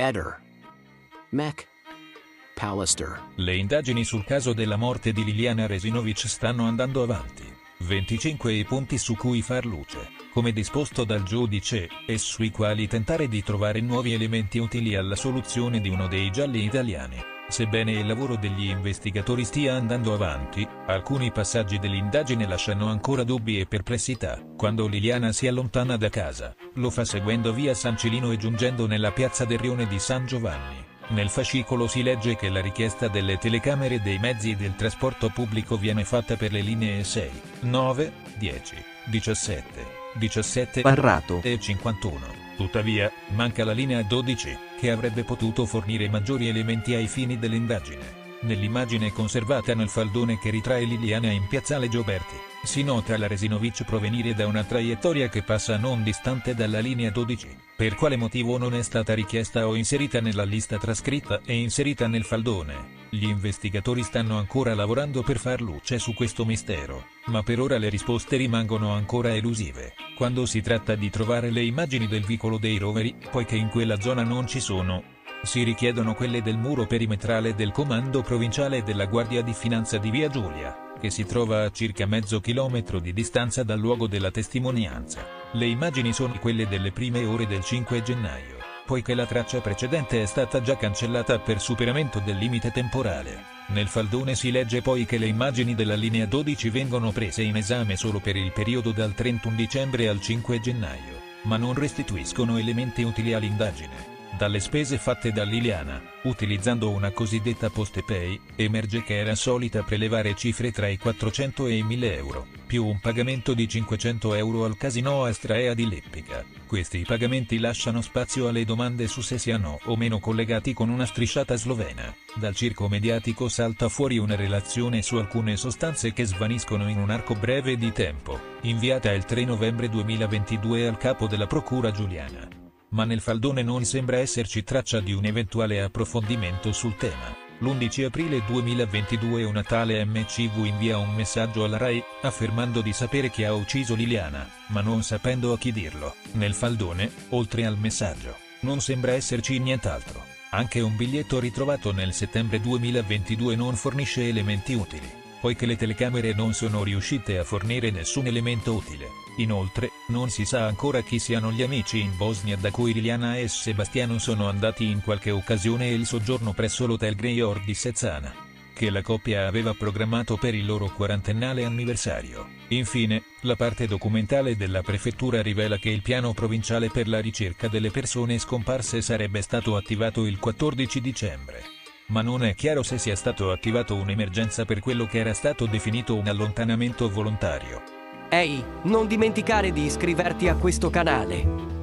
Eder. Mech. Pallister. Le indagini sul caso della morte di Liliana Resinovic stanno andando avanti. 25 i punti su cui far luce, come disposto dal giudice, e sui quali tentare di trovare nuovi elementi utili alla soluzione di uno dei gialli italiani. Sebbene il lavoro degli investigatori stia andando avanti, alcuni passaggi dell'indagine lasciano ancora dubbi e perplessità. Quando Liliana si allontana da casa, lo fa seguendo via San Celino e giungendo nella piazza del Rione di San Giovanni. Nel fascicolo si legge che la richiesta delle telecamere dei mezzi del trasporto pubblico viene fatta per le linee 6, 9, 10, 17, 17 Barrato e 51. Tuttavia, manca la linea 12, che avrebbe potuto fornire maggiori elementi ai fini dell'indagine. Nell'immagine conservata nel faldone che ritrae Liliana in piazzale Gioberti, si nota la Resinovic provenire da una traiettoria che passa non distante dalla linea 12. Per quale motivo non è stata richiesta o inserita nella lista trascritta e inserita nel faldone? Gli investigatori stanno ancora lavorando per far luce su questo mistero, ma per ora le risposte rimangono ancora elusive. Quando si tratta di trovare le immagini del vicolo dei roveri, poiché in quella zona non ci sono, si richiedono quelle del muro perimetrale del Comando Provinciale della Guardia di Finanza di Via Giulia, che si trova a circa mezzo chilometro di distanza dal luogo della testimonianza. Le immagini sono quelle delle prime ore del 5 gennaio, poiché la traccia precedente è stata già cancellata per superamento del limite temporale. Nel faldone si legge poi che le immagini della linea 12 vengono prese in esame solo per il periodo dal 31 dicembre al 5 gennaio, ma non restituiscono elementi utili all'indagine. Dalle spese fatte da Liliana, utilizzando una cosiddetta PostePay, emerge che era solita prelevare cifre tra i 400 e i 1000 euro, più un pagamento di 500 euro al Casino Astraea di Leppica. Questi pagamenti lasciano spazio alle domande su se siano o meno collegati con una strisciata slovena. Dal circo mediatico salta fuori una relazione su alcune sostanze che svaniscono in un arco breve di tempo, inviata il 3 novembre 2022 al capo della procura giuliana. Ma nel faldone non sembra esserci traccia di un eventuale approfondimento sul tema. L'11 aprile 2022 una tale MCV invia un messaggio alla RAI, affermando di sapere chi ha ucciso Liliana, ma non sapendo a chi dirlo. Nel faldone, oltre al messaggio, non sembra esserci nient'altro. Anche un biglietto ritrovato nel settembre 2022 non fornisce elementi utili, poiché le telecamere non sono riuscite a fornire nessun elemento utile. Inoltre, non si sa ancora chi siano gli amici in Bosnia da cui Liliana e Sebastiano sono andati in qualche occasione e il soggiorno presso l'Hotel Greyhound di Sezzana, che la coppia aveva programmato per il loro quarantennale anniversario. Infine, la parte documentale della prefettura rivela che il piano provinciale per la ricerca delle persone scomparse sarebbe stato attivato il 14 dicembre. Ma non è chiaro se sia stato attivato un'emergenza per quello che era stato definito un allontanamento volontario. Ehi, non dimenticare di iscriverti a questo canale.